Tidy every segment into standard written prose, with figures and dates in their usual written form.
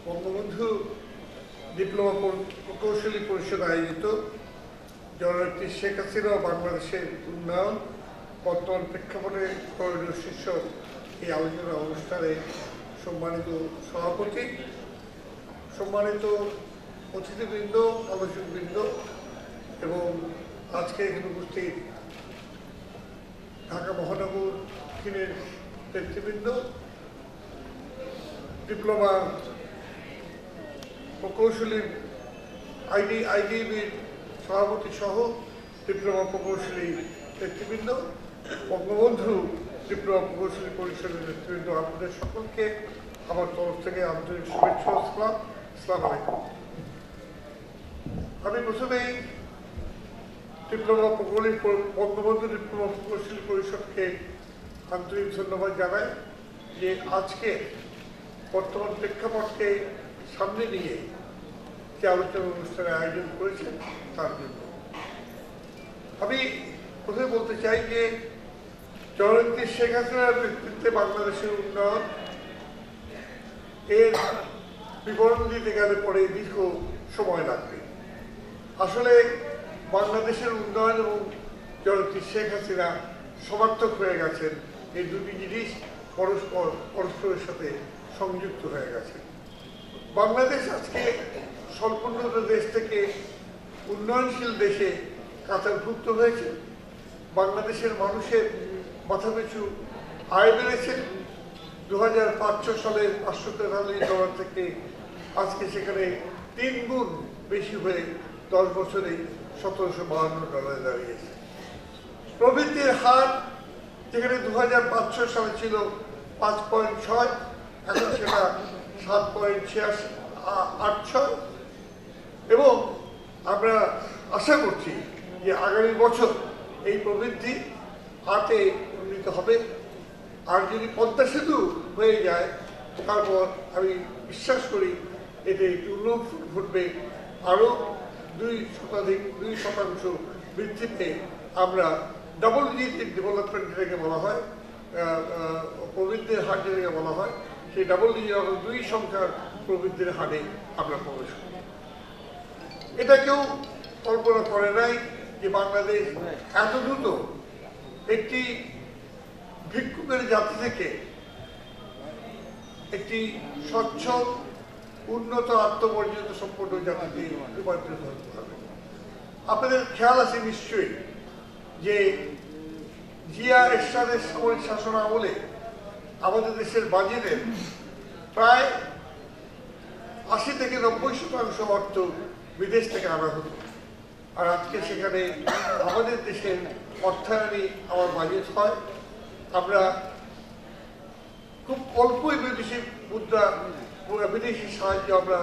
Bangabandhu diploma প্রকৌশলী পরিষদ আয়োজিত জননেত্রী শেখ হাসিনা ও বাংলাদেশের উন্নয়ন বর্তমান প্রেক্ষাপটে করণীয় শীর্ষক এই আলোচনা অনুষ্ঠানে সম্মানিত সভাপতি, সম্মানিত অতিথিবৃন্দ, আলোচকবৃন্দ এবং আজকে এখানে উপস্থিত ঢাকা মহানগর দক্ষিণের নেতৃবৃন্দ, ডিপ্লোমা প্রকৌশলী আইডিবির সভাপতি সহ ডিপ্লোমা প্রকৌশলী নেতৃবৃন্দ, বঙ্গবন্ধু ডিপ্লোমা প্রকৌশলী পরিষদের নেতৃবৃন্দ, আপনাদের সকলকে আমার তরফ থেকে আন্তরিক শুভেচ্ছা ও সালাম। আসসালামু আলাইকুম। আমি প্রথমেই বঙ্গবন্ধু ডিপ্লোমা প্রকৌশলী পরিষদকে আন্তরিক ধন্যবাদ জানাই যে আজকে বর্তমান প্রেক্ষাপটকে সামনে নিয়ে যে আলোচনা অনুষ্ঠানের আয়োজন করেছেন তার জন্য আমি প্রথমে বলতে চাই যে জননেত্রী শেখ হাসিনার নেতৃত্বে বাংলাদেশের উন্নয়ন এর বিবরণ দিতে গেলে পরে দীর্ঘ সময় লাগবে। আসলে বাংলাদেশের উন্নয়ন এবং জননেত্রী শেখ হাসিনা সমার্থক হয়ে গেছেন, এই দুটি জিনিস পরস্পরের সাথে সংযুক্ত হয়ে গেছে। বাংলাদেশ আজকে স্বল্পোন্নত দেশ থেকে উন্নয়নশীল দেশে কাতারভুক্ত হয়েছে। বাংলাদেশের মানুষের মাথাপিছু আয় বেড়েছে। 2005 সালের $543 থেকে আজকে সেখানে 3 গুণ বেশি হয়ে 10 বছরে $1752 দাঁড়িয়েছে। প্রবৃদ্ধির হার যেখানে 2005 সালে ছিল 5.6, এখন সেটা 7.86 এবং আমরা আশা করছি যে আগামী বছর এই প্রবৃদ্ধি 8-এ উন্নীত হবে। আর যদি পদ্মা সেতু হয়ে যায় তারপর আমি বিশ্বাস করি এতে একটু উন্নত ঘটবে, আরও 2% বৃদ্ধি পেয়ে আমরা ডাবল ডিজিট ডেভেলপমেন্ট যেটাকে বলা হয়, প্রবৃদ্ধির হার যেটাকে বলা হয়, সেই ডাবল ডিজিট 2 সংখ্যার প্রবৃদ্ধির হারে আমরা প্রবেশ করি। এটা কেউ কল্পনা করে নাই যে বাংলাদেশ এত দ্রুত একটি ভিক্ষুকের জাতি থেকে একটি স্বচ্ছ, উন্নত, আত্মমর্যাদা সম্পন্ন জাতিতে রূপান্তরিত হতে পারবে। আপনাদের খেয়াল আছে নিশ্চয়ই যে জিয়া এরশাদের সামরিক শাসন আমলে আমাদের দেশের বাজেটের প্রায় 80 থেকে 90% অর্থ বিদেশ থেকে আনা হতো। আর আজকে সেখানে আমাদের দেশের অর্থায়নে আমার বাজেট হয়। আমরা খুব অল্পই বিদেশি মুদ্রা, বিদেশি সাহায্য আমরা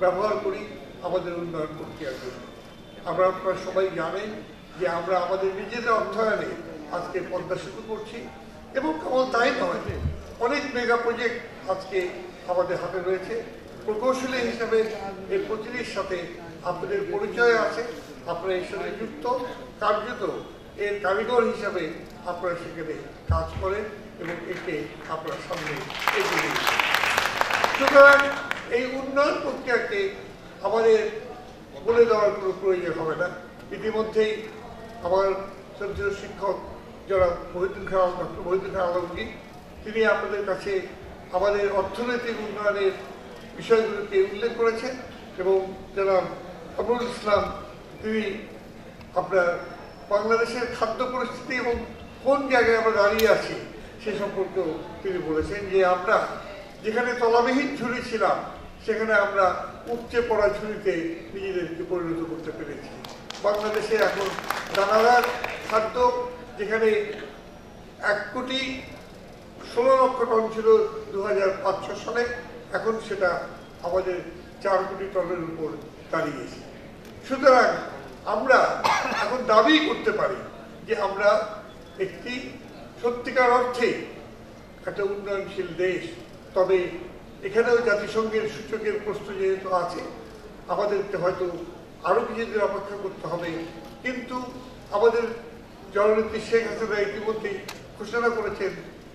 ব্যবহার করি আমাদের উন্নয়ন প্রক্রিয়ার জন্য। আপনারা সবাই জানেন যে আমরা আমাদের নিজেদের অর্থায়নে আজকে পদ্মা সেতু করছি এবং কেবল তাই নয়, অনেক মেগা প্রজেক্ট আজকে আমাদের হাতে রয়েছে। প্রকৌশলী হিসাবে এর প্রতিটির সাথে আপনাদের পরিচয় আছে, আপনারা এর সাথে যুক্ত, কার্যত এর কারিগর হিসাবে আপনারা সেখানে কাজ করেন এবং একে আপনারা সামনে এগিয়ে দিন। সুতরাং এই উন্নয়ন প্রক্রিয়াকে আমাদের বলে দেওয়ার কোনো প্রয়োজন হবে না। ইতিমধ্যেই আমার শ্রদ্ধেয় শিক্ষক যারা ডক্টর মহিউদ্দিন খান আলমগীর, তিনি আপনাদের কাছে আমাদের অর্থনৈতিক উন্নয়নের বিষয়গুলোকে উল্লেখ করেছেন এবং যারা কামরুল ইসলাম, তিনি আপনার বাংলাদেশের খাদ্য পরিস্থিতি এবং কোন জায়গায় আমরা দাঁড়িয়ে আছি সে সম্পর্কেও তিনি বলেছেন যে আমরা যেখানে তলাবিহীন ঝুড়ি ছিলাম সেখানে আমরা উপচে পড়া ঝুড়িতে নিজেদেরকে পরিণত করতে পেরেছি। বাংলাদেশে এখন দানাদার খাদ্য, যেখানে 1,16 লক্ষ টন ছিল 2005 সালে, এখন সেটা আমাদের 4 কোটি টনের উপর দাঁড়িয়েছে। সুতরাং আমরা এখন দাবি করতে পারি যে আমরা একটি সত্যিকার অর্থে একটা উন্নয়নশীল দেশ। তবে এখানেও জাতিসংঘের সূচকের প্রশ্ন যেহেতু আছে, আমাদেরকে হয়তো আরও কিছুদিন অপেক্ষা করতে হবে, কিন্তু আমাদের জননেত্রী শেখ হাসিনা ইতিমধ্যেই ঘোষণা করেছেন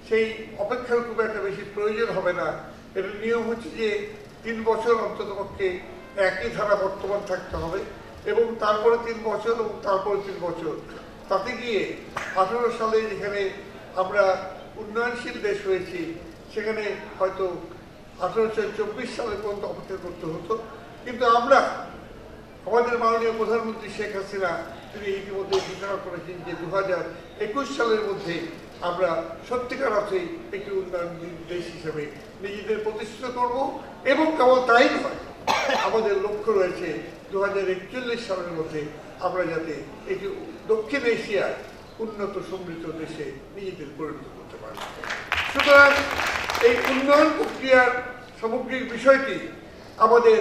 সেই অপেক্ষার খুব একটা বেশি প্রয়োজন হবে না। এর নিয়ম হচ্ছে যে 3 বছর অন্ততপক্ষে একই ধারা বর্তমান থাকতে হবে এবং তারপরে 3 বছর এবং তারপরে 3 বছর। তাতে গিয়ে 18 সালে যেখানে আমরা উন্নয়নশীল দেশ হয়েছি সেখানে হয়তো 1824 সালে পর্যন্ত অপেক্ষা করতে হতো। কিন্তু আমরা আমাদের মাননীয় প্রধানমন্ত্রী শেখ হাসিনা তিনি ইতিমধ্যে ঘোষণা করেছেন যে 2021 সালের মধ্যে আমরা সত্যিকার অর্থেই একটি উন্নয়ন দেশ হিসেবে নিজেদের প্রতিষ্ঠিত করব এবং কেবল তাই নয়, আমাদের লক্ষ্য রয়েছে 2041 সালের মধ্যে আমরা যাতে একটি দক্ষিণ এশিয়ার উন্নত সমৃদ্ধ দেশে নিজেদের পরিণত করতে পারি। সুতরাং এই উন্নয়ন প্রক্রিয়ার সামগ্রিক বিষয়টি আমাদের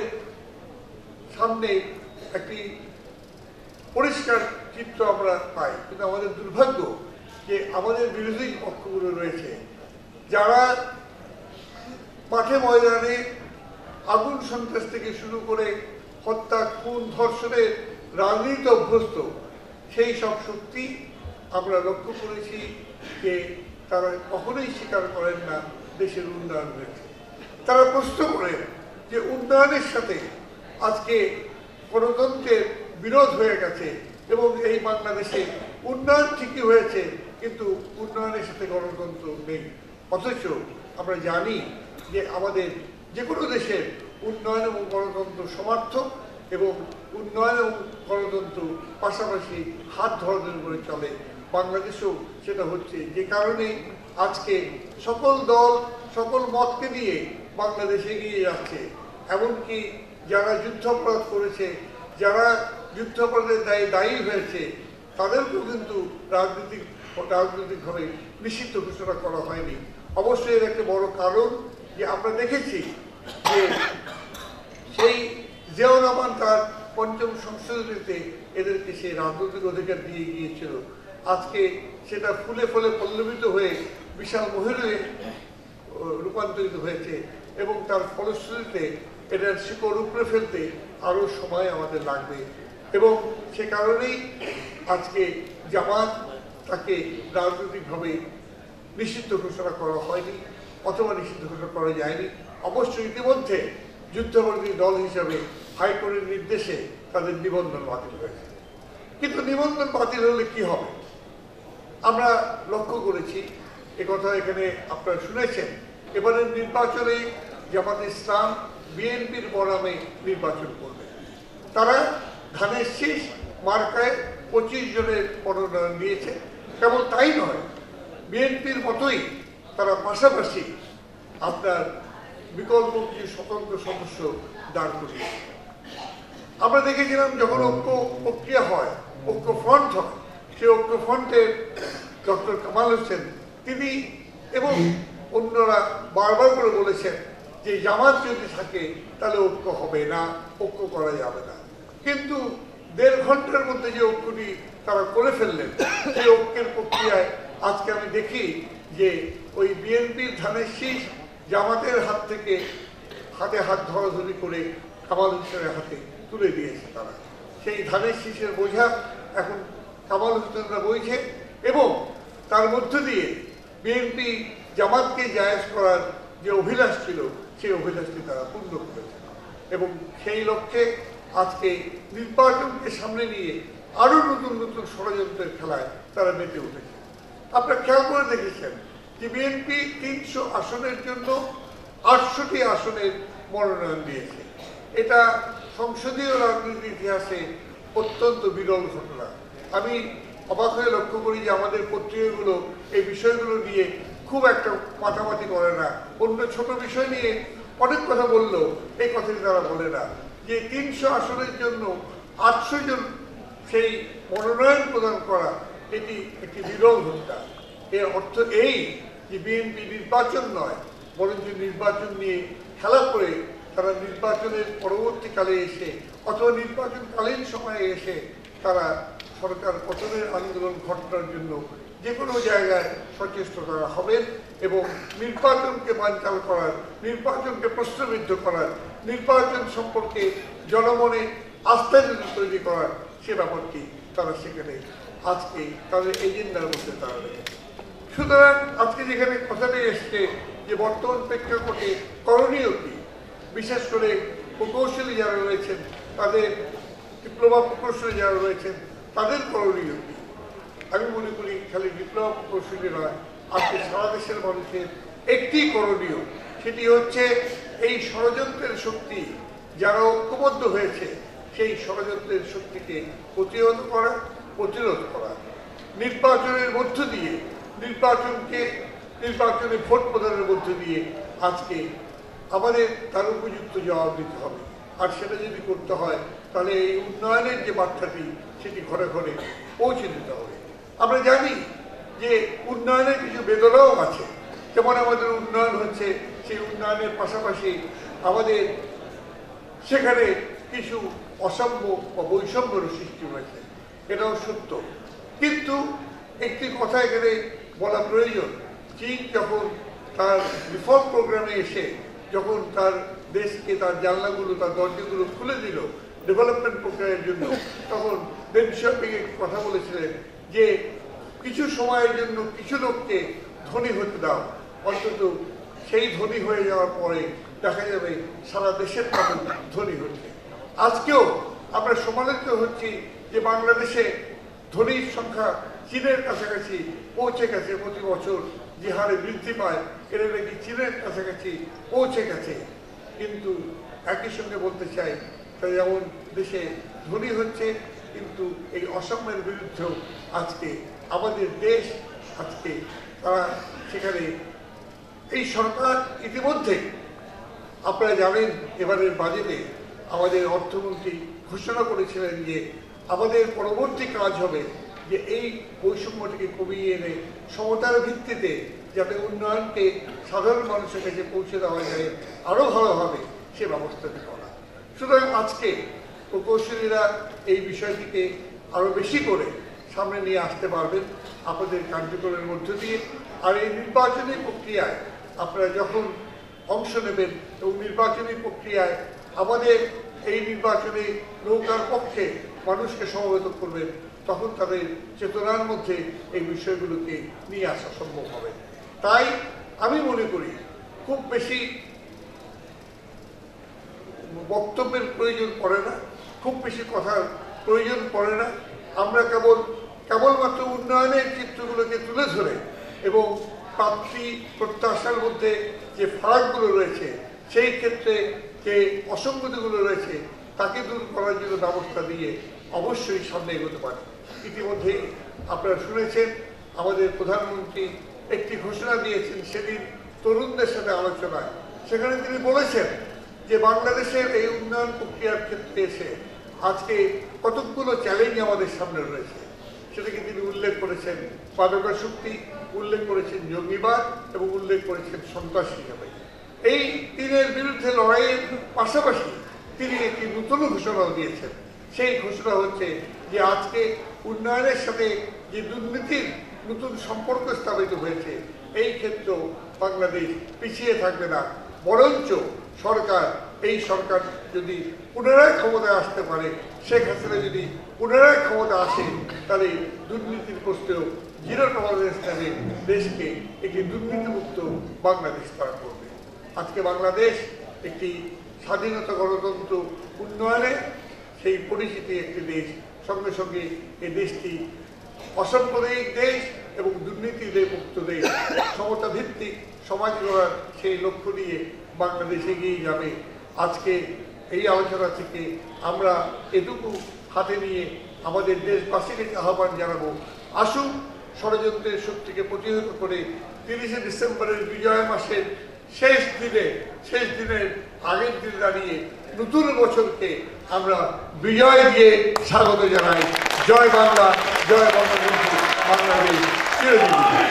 সামনে একটি পরিষ্কার চিত্র আমরা পাই, কিন্তু আমাদের দুর্ভাগ্য যে আমাদের বিরোধী পক্ষগুলো রয়েছে যারা মাঠে ময়দানে আগুন সন্ত্রাস থেকে শুরু করে হত্যা, খুন, ধর্ষণের রাজনীতি অভ্যস্ত, সেই সব শক্তি আমরা লক্ষ্য করেছি যে তারা কখনোই স্বীকার করেন না দেশের উন্নয়ন হয়েছে। তারা প্রশ্ন করেন যে উন্নয়নের সাথে আজকে গণতন্ত্রের বিরোধ হয়ে গেছে এবং এই বাংলাদেশে উন্নয়ন ঠিকই হয়েছে কিন্তু উন্নয়নের সাথে গণতন্ত্র নেই। অথচ আমরা জানি যে আমাদের যে কোনো দেশের উন্নয়ন এবং গণতন্ত্র সমার্থক এবং উন্নয়ন এবং গণতন্ত্র পাশাপাশি হাত ধরাধরি করে চলে। বাংলাদেশেও সেটা হচ্ছে, যে কারণে আজকে সকল দল সকল মতকে নিয়ে বাংলাদেশ এগিয়ে যাচ্ছে। এমনকি যারা যুদ্ধাপরাধ করেছে, যারা যুদ্ধাপরাধের দায়ী হয়েছে, তাদেরকেও কিন্তু রাজনৈতিকভাবে নিষিদ্ধ ঘোষণা করা হয়নি। অবশ্যই এর একটা বড় কারণ যে আমরা দেখেছি যে সেই জিয়াউর রহমান তার ৫ম সংশোধনীতে এদেরকে সেই রাজনৈতিক অধিকার দিয়ে গিয়েছিল। আজকে সেটা ফুলে ফলে পল্লবিত হয়ে বিশাল মহিলে রূপান্তরিত হয়েছে এবং তার ফলশ্রুতিতে এটার শিকড় উপড়ে ফেলতে আরও সময় আমাদের লাগবে এবং সে কারণেই আজকে জামাত তাকে রাজনৈতিকভাবে নিষিদ্ধ ঘোষণা করা হয়নি অথবা নিষিদ্ধ ঘোষণা করা যায়নি। অবশ্যই ইতিমধ্যে যুদ্ধাপরাধী দল হিসাবে হাইকোর্টের নির্দেশে তাদের নিবন্ধন বাতিল হয়েছে। কিন্তু নিবন্ধন বাতিল হলে কি হবে? আমরা লক্ষ্য করেছি, একথা এখানে আপনারা শুনেছেন, এবারের নির্বাচনে জামাতে ইসলাম বিএনপির বনামে নির্বাচন করবে। তারা ধানের শীষ মার্কায় 25 জনের মনোনয়ন দিয়েছে। কেবল তাই নয়, বিএনপির মতোই তারা পাশাপাশি আপনার বিকল্প কিছু স্বতন্ত্র সদস্য দাঁড় করিয়েছে। আমরা দেখেছিলাম যখন ঐক্য প্রক্রিয়া হয়, ঐক্য ফ্রন্ট হয়, সেই ঐক্য ফ্রন্টের ডক্টর কামাল হোসেন তিনি এবং অন্যরা বারবার করে বলেছেন যে জামাত যদি থাকে তাহলে ঐক্য হবে না, ঐক্য করা যাবে না। কিন্তু 1.5 ঘন্টার মধ্যে যে ঐক্যটি তারা করে ফেললেন, সেই ঐক্যের প্রক্রিয়ায় আজকে আমি দেখি যে ওই বিএনপির ধানের শীষ জামাতের হাত থেকে হাতে হাত ধরাধরি করে কামাল হোসেনের হাতে তুলে দিয়েছে। তারা সেই ধানের শীষের বোঝা এখন কামাল হোসেনরা বইছে এবং তার মধ্য দিয়ে বিএনপি জামাতকে জায়েজ করার যে অভিলাষ ছিল সেই অভিলাষটি তারা পূর্ণ করেছে এবং সেই লক্ষ্যে আজকে নির্বাচনকে সামনে নিয়ে আরো নতুন নতুন ষড়যন্ত্রের খেলায় তারা মেতে উঠেছে। আপনারা খেয়াল করে দেখেছেন যে বিএনপি 300 আসনের জন্য 800টি আসনের মনোনয়ন দিয়েছে। এটা সংসদীয় রাজনীতির ইতিহাসে অত্যন্ত বিরল ঘটনা। আমি অবাক হয়ে লক্ষ্য করি যে আমাদের পত্রিকাগুলো এই বিষয়গুলো নিয়ে খুব একটা মাতামাতি করে না। অন্য ছোট বিষয় নিয়ে অনেক কথা বললেও এই কথাটি তারা বলে না যে 300 আসনের জন্য 800 জন সেই মনোনয়ন প্রদান করা এটি একটি বিরল ঘটনা। এর অর্থ এই যে বিএনপি নির্বাচন নয়, বরঞ্চ নির্বাচন নিয়ে খেলা করে তারা নির্বাচনের পরবর্তীকালে এসে অথবা নির্বাচনকালীন সময়ে এসে তারা সরকার পতনের আন্দোলন ঘটানোর জন্য যে কোনো জায়গায় সচেষ্ট তারা হবেন এবং নির্বাচনকে বানচাল করার, নির্বাচনকে প্রশ্নবিদ্ধ করার, নির্বাচন সম্পর্কে জনমনে আস্থা তৈরি করার সে ব্যাপারটি তারা সেখানে আজকে তাদের এজেন্ডার মধ্যে তারা রেখেছে। সুতরাং আজকে যেখানে কথাটি এসছে যে বর্তমান প্রেক্ষাপটে করণীয় কি, বিশেষ করে প্রকৌশলী যারা রয়েছেন, তাদের ডিপ্লোমা প্রকৌশলী যারা রয়েছেন, তাদের করণীয় কি? আমি মনে করি খালি ডিপ্লোমা প্রকৌশলী নয়, আজকে সারা দেশের মানুষের একটি করণীয়, সেটি হচ্ছে এই ষড়যন্ত্রের শক্তি যারা ঐক্যবদ্ধ হয়েছে সেই ষড়যন্ত্রের শক্তিকে প্রতিহত করা, প্রতিরোধ করা, নির্বাচনের মধ্য দিয়ে নির্বাচনে ভোট প্রদানের মধ্য দিয়ে আজকে আমাদের তার উপযুক্ত জবাব দিতে হবে। আর সেটা যদি করতে হয় তাহলে এই উন্নয়নের যে বার্তাটি সেটি ঘরে ঘরে পৌঁছে দিতে হবে। আমরা জানি যে উন্নয়নের কিছু বেদনাও আছে, যেমন আমাদের উন্নয়ন হচ্ছে, সেই উন্নয়নের পাশাপাশি আমাদের সেখানে কিছু অসাম্য বা বৈষম্যের সৃষ্টি হয়েছে, এটাও সত্য। কিন্তু একটি কথা এখানে বলা প্রয়োজন, চীন যখন তার রিফর্ম প্রোগ্রামে এসে যখন তার দেশকে তার জানলাগুলো, তার দরজাগুলো খুলে দিল ডেভেলপমেন্ট প্রোগ্রামের জন্য, তখন ডেং শিয়াওপিং কথা বলেছিলেন যে কিছু সময়ের জন্য কিছু লোককে ধনী হতে দাও, অন্তত সেই ধনী হয়ে যাওয়ার পরে দেখা যাবে সারা দেশের মানুষ ধনী হচ্ছে। আজকেও আমরা সমালোচিত হচ্ছি যে বাংলাদেশে ধনীর সংখ্যা চীনের কাছাকাছি পৌঁছে গেছে, প্রতি বছর যে হারে বৃদ্ধি পায় এরা নাকি চীনের কাছাকাছি পৌঁছে গেছে। কিন্তু একই সঙ্গে বলতে চাই, তাই যেমন দেশে ধনী হচ্ছে, কিন্তু এই অসাম্যের বিরুদ্ধেও আজকে আমাদের দেশ, আজকে তারা সেখানে এই সরকার ইতিমধ্যে, আপনারা জানেন এবারের বাজেটে আমাদের অর্থমন্ত্রী ঘোষণা করেছিলেন যে আমাদের পরবর্তী কাজ হবে যে এই বৈষম্যটিকে কমিয়ে এনে সমতার ভিত্তিতে যাতে উন্নয়নকে সাধারণ মানুষের কাছে পৌঁছে দেওয়া যায় আরও ভালোভাবে সে ব্যবস্থাটি করা। সুতরাং আজকে প্রকৌশলীরা এই বিষয়টিকে আরও বেশি করে সামনে নিয়ে আসতে পারবেন আপনাদের কার্যক্রমের মধ্য দিয়ে। আর এই নির্বাচনী প্রক্রিয়ায় আপনারা যখন অংশ নেবেন এবং নির্বাচনী প্রক্রিয়ায় আমাদের এই নির্বাচনে নৌকার পক্ষে মানুষকে সমবেত করবেন, তখন তাদের চেতনার মধ্যে এই বিষয়গুলোকে নিয়ে আসা সম্ভব হবে। তাই আমি মনে করি খুব বেশি বক্তব্যের প্রয়োজন পড়ে না, খুব বেশি কথার প্রয়োজন পড়ে না। আমরা কেবলমাত্র উন্নয়নের চিত্রগুলোকে তুলে ধরে এবং প্রাপ্তি প্রত্যাশার মধ্যে যে ফারাকগুলো রয়েছে, সেই ক্ষেত্রে যে অসঙ্গতিগুলো রয়েছে তাকে দূর করার জন্য ব্যবস্থা দিয়ে অবশ্যই সামনে এগোতে পারে। ইতিমধ্যে আপনারা শুনেছেন আমাদের প্রধানমন্ত্রী একটি ঘোষণা দিয়েছেন সেদিন তরুণদের সাথে আলোচনায়, সেখানে তিনি বলেছেন যে বাংলাদেশের এই উন্নয়ন প্রক্রিয়ার ক্ষেত্রে এসে আজকে কতকগুলো চ্যালেঞ্জ আমাদের সামনে রয়েছে। সেটাকে তিনি উল্লেখ করেছেন মাদকাসক্তি, উল্লেখ করেছেন জঙ্গিবাদ এবং উল্লেখ করেছেন সন্ত্রাসী হিসাবে। এই তিনের বিরুদ্ধে লড়াইয়ের পাশাপাশি তিনি একটি নতুন ঘোষণাও দিয়েছেন। সেই ঘোষণা হচ্ছে যে আজকে উন্নয়নের সাথে যে দুর্নীতির নতুন সম্পর্ক স্থাপিত হয়েছে, এই ক্ষেত্রেও বাংলাদেশ পিছিয়ে থাকবে না, বরঞ্চ এই সরকার যদি পুনরায় ক্ষমতায় আসতে পারে, শেখ হাসিনা যদি পুনরায় ক্ষমতা আসে, তাহলে দুর্নীতির প্রশ্নেও জিরো টলারেন্স নেবে দেশকে একটি দুর্নীতিমুক্ত বাংলাদেশ তারা করবে। আজকে বাংলাদেশ একটি স্বাধীনতা, গণতন্ত্র, উন্নয়নে সেই পরিচিতি একটি দেশ, সঙ্গে সঙ্গে এই দেশটি অসাম্প্রদায়িক দেশ এবং দুর্নীতিতে মুক্ত দেশ, সমতা ভিত্তিক সমাজ গড়ার সেই লক্ষ্য নিয়ে বাংলাদেশ এগিয়ে যাবে। আজকে এই আলোচনা থেকে আমরা এটুকু হাতে নিয়ে আমাদের দেশবাসীকে আহ্বান জানাবো, আসুন ষড়যন্ত্রের শক্তিকে প্রতিহত করে 30শে ডিসেম্বরের বিজয় মাসের শেষ দিনের আগের দিনে দাঁড়িয়ে নতুন বছরকে আমরা বিজয় দিয়ে স্বাগত জানাই। জয় বাংলা, জয় বঙ্গবন্ধু, বাংলাদেশ চিরজীবী।